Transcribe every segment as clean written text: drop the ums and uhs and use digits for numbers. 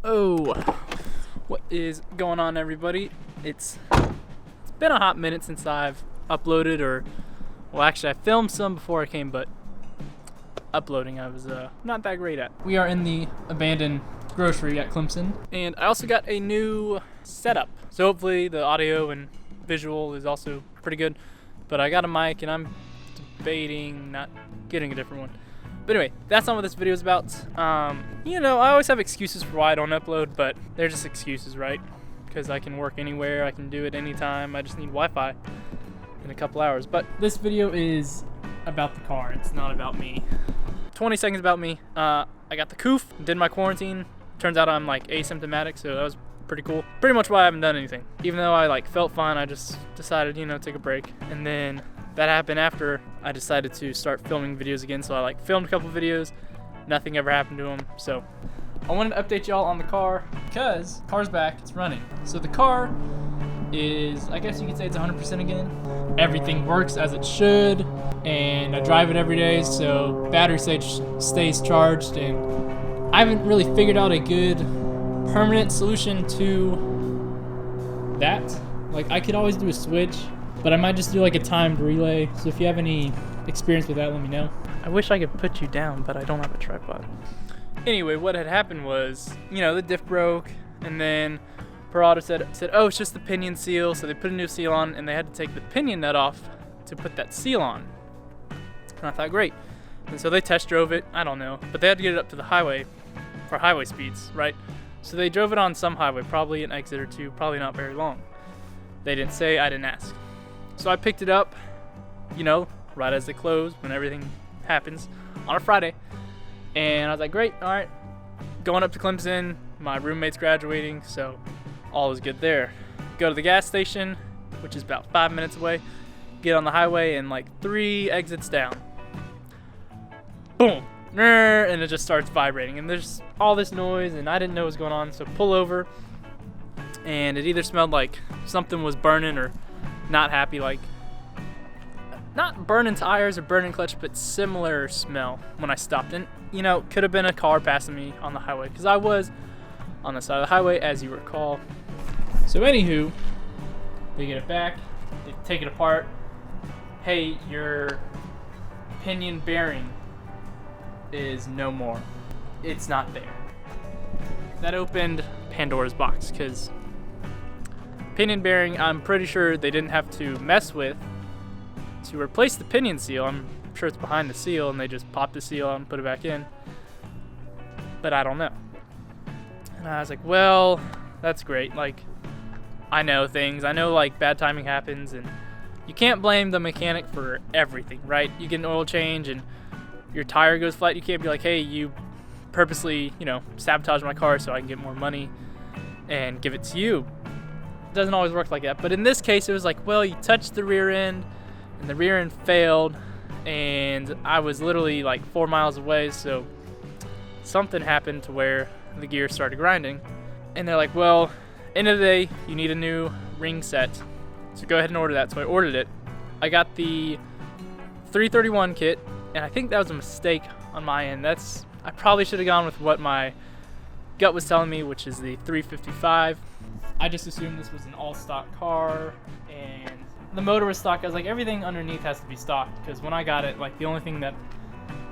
Oh, what is going on, everybody? It's been a hot minute since I've uploaded, well, actually I filmed some before I came, but uploading I was not that great at. We are in the abandoned grocery at Clemson, and I also got a new setup, so hopefully the audio and visual is also pretty good. But I got a mic and I'm debating not getting a different one. But anyway, that's not what this video is about. You know, I always have excuses for why I don't upload, but they're just excuses, right? Because I can work anywhere, I can do it anytime, I just need Wi-Fi in a couple hours. But this video is about the car, it's not about me. 20 seconds about me. I got the coof, did my quarantine. Turns out I'm like asymptomatic, so that was pretty cool. Pretty much why I haven't done anything. Even though I like felt fine, I just decided, you know, take a break. And then that happened after I decided to start filming videos again. So I like filmed a couple videos, nothing ever happened to them. So I wanted to update y'all on the car because car's back, it's running. So the car is, I guess you could say it's 100% again. Everything works as it should, and I drive it every day, so battery stays charged, and I haven't really figured out a good permanent solution to that. Like, I could always do a switch, but I might just do like a timed relay. So if you have any experience with that, let me know. I wish I could put you down, but I don't have a tripod. Anyway, what had happened was, you know, the diff broke, and then Parada said, oh, it's just the pinion seal. So they put a new seal on, and they had to take the pinion nut off to put that seal on. And I thought, great. And so they test drove it, I don't know, but they had to get it up to the highway for highway speeds, right? So they drove it on some highway, probably an exit or two, probably not very long. They didn't say, I didn't ask. So I picked it up, you know, right as they close, when everything happens, on a Friday. And I was like, great, all right. Going up to Clemson, my roommate's graduating, so all is good there. Go to the gas station, which is about 5 minutes away. Get on the highway, and like 3 exits down, boom, and it just starts vibrating. And there's all this noise, and I didn't know what was going on, so pull over. And it either smelled like something was burning or not happy, like not burning tires or burning clutch, but similar smell when I stopped. And you know, could have been a car passing me on the highway, because I was on the side of the highway, as you recall. So anywho, they get it back, they take it apart. Hey, your pinion bearing is no more. It's not there. That opened Pandora's box, because pinion bearing, I'm pretty sure they didn't have to mess with to replace the pinion seal. I'm sure it's behind the seal, and they just popped the seal out and put it back in. But I don't know. And I was like, well, that's great. Like, I know things. I know like bad timing happens, and you can't blame the mechanic for everything, right? You get an oil change and your tire goes flat. You can't be like, hey, you purposely, you know, sabotage my car so I can get more money and give it to you. It doesn't always work like that. But in this case, it was like, well, you touched the rear end and the rear end failed, and I was literally like 4 miles away. So something happened to where the gears started grinding. And they're like, well, end of the day, you need a new ring set. So go ahead and order that. So I ordered it. I got the 331 kit, and I think that was a mistake on my end. I probably should have gone with what my gut was telling me, which is the 355. I just assumed this was an all-stock car, and the motor was stock. I was like, everything underneath has to be stock, because when I got it, like the only thing that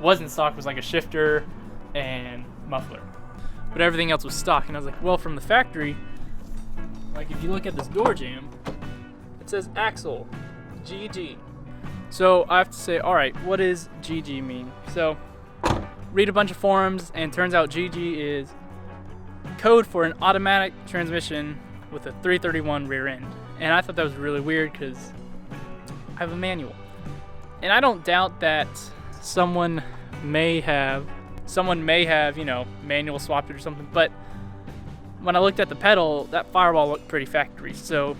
wasn't stock was like a shifter and muffler, but everything else was stock. And I was like, well, from the factory, like if you look at this door jamb, it says axle GG. So I have to say, all right, what does GG mean? So read a bunch of forums, and turns out GG is code for an automatic transmission with a 331 rear end. And I thought that was really weird, because I have a manual, and I don't doubt that someone may have, you know, manual swapped it or something. But when I looked at the pedal, that firewall looked pretty factory. So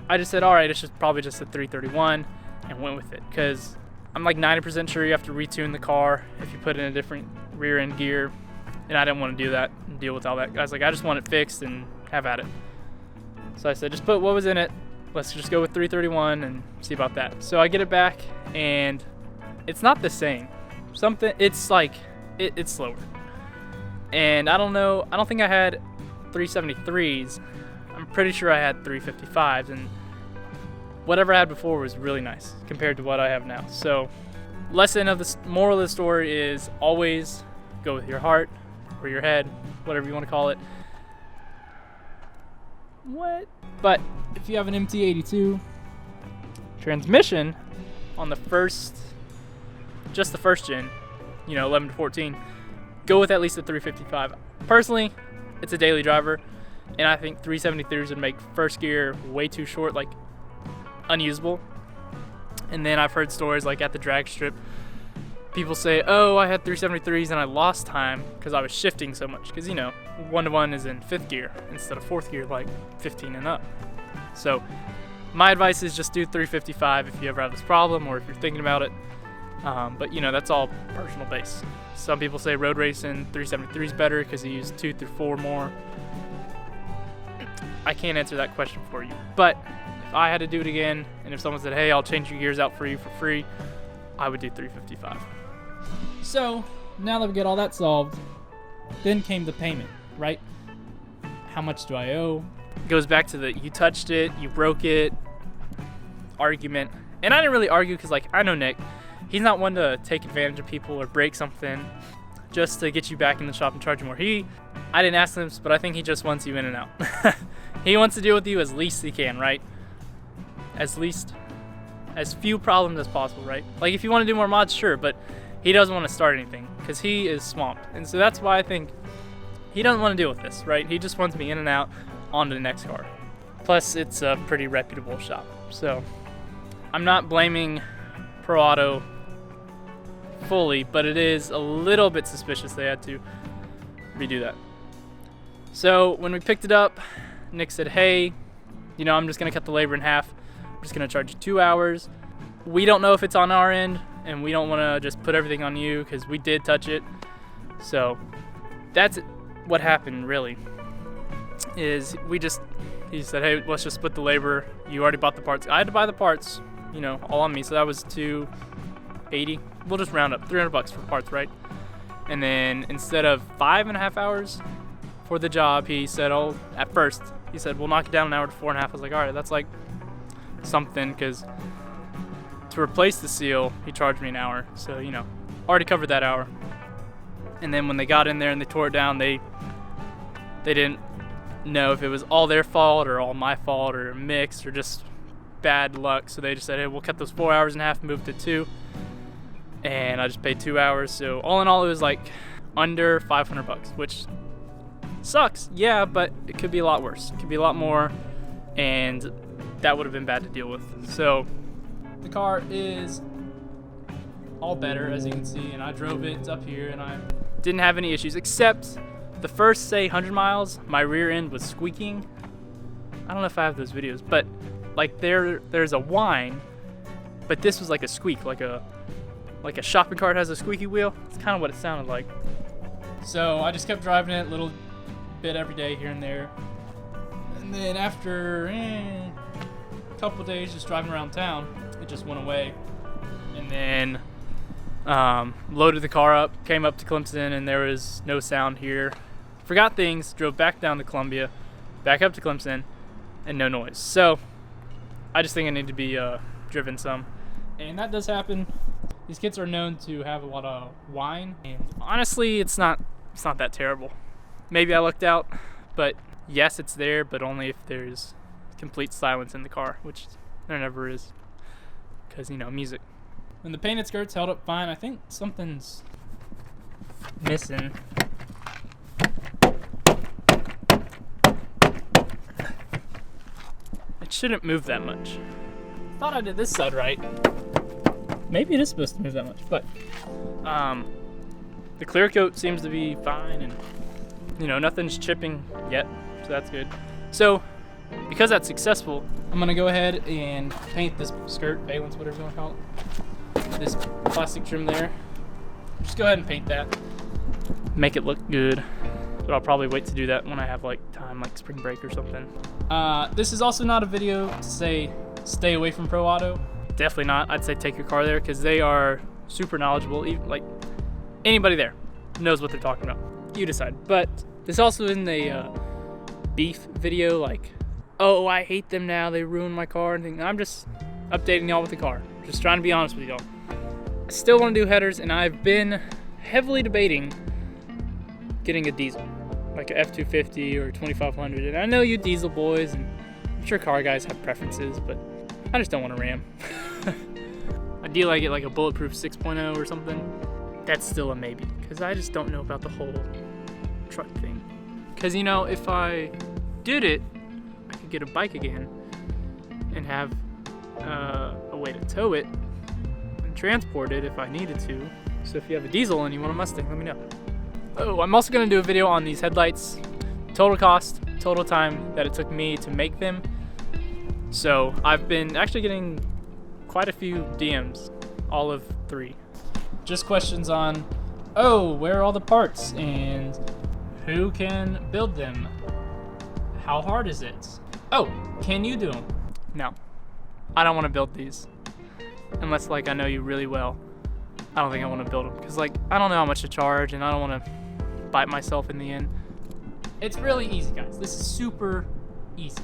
I just said, all right, it's probably just a 331, and went with it, because I'm like 90% sure you have to retune the car if you put in a different rear end gear, and I didn't want to do that and deal with all that. I was like, I just want it fixed and have at it. So I said, just put what was in it. Let's just go with 331 and see about that. So I get it back, and it's not the same. It's like, it's slower. And I don't know, I don't think I had 373s, I'm pretty sure I had 355s, and whatever I had before was really nice compared to what I have now. So, lesson of the moral of the story is always go with your heart or your head, whatever you want to call it. But if you have an MT82 transmission on just the first gen, 11 to 14, go with at least a 355. Personally, it's a daily driver, and I think 373s would make first gear way too short, like unusable. And then I've heard stories like at the drag strip, people say, oh, I had 373s and I lost time because I was shifting so much, because 1-to-1 is in 5th gear instead of 4th gear, like 15 and up. So my advice is just do 355 if you ever have this problem or if you're thinking about it. But that's all personal base. Some people say road racing 373 is better because you use 2 through 4 more. I can't answer that question for you, but if I had to do it again, and if someone said, hey, I'll change your gears out for you for free, I would do 355. So now that we get all that solved, then came the payment, right? How much do I owe? It goes back to the you touched it, you broke it argument. And I didn't really argue because, I know Nick. He's not one to take advantage of people or break something just to get you back in the shop and charge you more. I didn't ask him, but I think he just wants you in and out. He wants to deal with you as least he can, right? As few problems as possible, right? Like if you want to do more mods, sure, but he doesn't want to start anything because he is swamped. And so that's why I think he doesn't want to deal with this, right? He just wants me in and out on to the next car. Plus, it's a pretty reputable shop. So I'm not blaming Pro Auto fully, but it is a little bit suspicious they had to redo that. So when we picked it up, Nick said, hey, I'm just gonna cut the labor in half. I'm just gonna charge you 2 hours. We don't know if it's on our end, and we don't wanna just put everything on you because we did touch it. So that's what happened really, is he said, hey, let's just split the labor. You already bought the parts. I had to buy the parts, all on me. So that was $280. We'll just round up, $300 for parts, right? And then instead of 5.5 hours for the job, he said, at first, he said, we'll knock it down an hour to 4.5. I was like, all right, that's like something, because to replace the seal, he charged me an hour. So, already covered that hour. And then when they got in there and they tore it down, they didn't know if it was all their fault or all my fault or a mix or just bad luck. So they just said, hey, we'll cut those 4 hours in half, move to 2. And I just paid 2 hours. So all in all, it was like under $500, which sucks. Yeah, but it could be a lot worse. It could be a lot more. And that would have been bad to deal with. So the car is all better, as you can see. And I drove it up here and I didn't have any issues, except the first, say, 100 miles, my rear end was squeaking. I don't know if I have those videos, but like there's a whine, but this was like a squeak, like a shopping cart has a squeaky wheel. It's kind of what it sounded like. So I just kept driving it a little bit every day here and there. And then after a couple of days just driving around town, it just went away. And then loaded the car up, came up to Clemson, and there was no sound here. Forgot things, drove back down to Columbia, back up to Clemson, and no noise. So I just think I need to be driven some. And that does happen. These kits are known to have a lot of whine, and honestly, it's not that terrible. Maybe I lucked out, but yes, it's there, but only if there's complete silence in the car, which there never is, because, music. And the painted skirts held up fine. I think something's missing. It shouldn't move that much. Thought I did this side right. Maybe it is supposed to move that much, but the clear coat seems to be fine, and nothing's chipping yet, so that's good. So because that's successful, I'm gonna go ahead and paint this skirt, valence, whatever you want to call it, this plastic trim there. Just go ahead and paint that, make it look good. But I'll probably wait to do that when I have time, like spring break or something. This is also not a video to say stay away from Pro Auto. Definitely not. I'd say take your car there because they are super knowledgeable. Even anybody there knows what they're talking about. You decide. But this also isn't a beef video, like, oh, I hate them now, they ruined my car, and things. I'm just updating y'all with the car. Just trying to be honest with y'all. I still want to do headers, and I've been heavily debating getting a diesel, like a F250 or 2500. And I know you diesel boys, and I'm sure car guys have preferences, but I just don't want a Ram. Ideally, I get like a bulletproof 6.0 or something. That's still a maybe, because I just don't know about the whole truck thing. Because, you know, if I did it, I could get a bike again and have a way to tow it and transport it if I needed to. So if you have a diesel and you want a Mustang, let me know. Oh, I'm also going to do a video on these headlights. Total cost, total time that it took me to make them. So I've been actually getting quite a few DMs, all of 3. Just questions on, oh, where are all the parts and who can build them? How hard is it? Oh, can you do them? No, I don't want to build these. Unless like I know you really well. I don't think I want to build them because like I don't know how much to charge and I don't want to bite myself in the end. It's really easy, guys. This is super easy.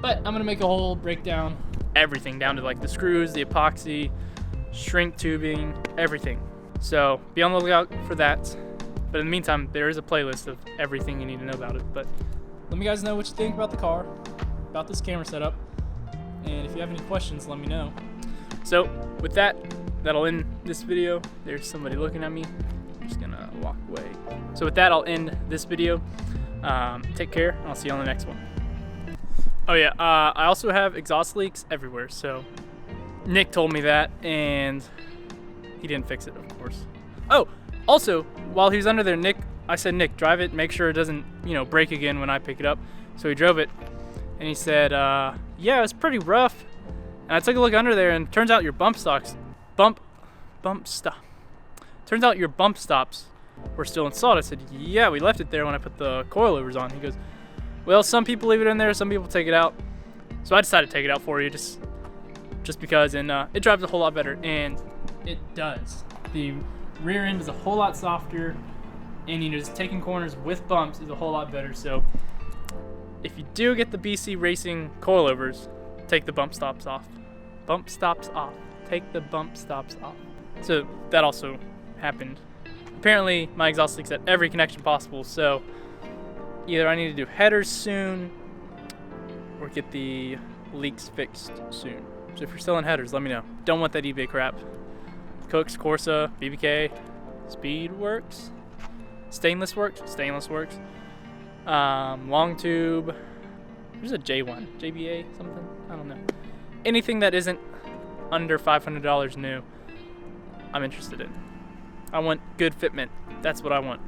But I'm gonna make a whole breakdown, everything down to like the screws, the epoxy, shrink tubing, everything. So be on the lookout for that. But in the meantime, there is a playlist of everything you need to know about it. But let me guys know what you think about the car, about this camera setup, and if you have any questions, let me know. So with that, that'll end this video. There's somebody looking at me. I'm just gonna walk away. So with that, I'll end this video. Take care, and I'll see you on the next one. Oh yeah, I also have exhaust leaks everywhere, so Nick told me that, and he didn't fix it, of course. Oh, also, while he was under there, I said, Nick, drive it, make sure it doesn't, you know, break again when I pick it up. So he drove it, and he said, yeah, it was pretty rough. And I took a look under there, and turns out your turns out your bump stops were still installed. I said, yeah, we left it there when I put the coilovers on. He goes, well, some people leave it in there, some people take it out. So I decided to take it out for you, just because, and it drives a whole lot better, and it does. The rear end is a whole lot softer, and you know, just taking corners with bumps is a whole lot better. So if you do get the BC Racing coilovers, take the bump stops off. Bump stops off. Take the bump stops off. So that also happened. Apparently my exhaust leaks at every connection possible, so either I need to do headers soon or get the leaks fixed soon. So if you're still in headers, let me know. Don't want that eBay crap. Cooks, Corsa, BBK, Speed works. Stainless works. Long tube. There's a J1, JBA something. I don't know. Anything that isn't under $500 new, I'm interested in. I want good fitment. That's what I want.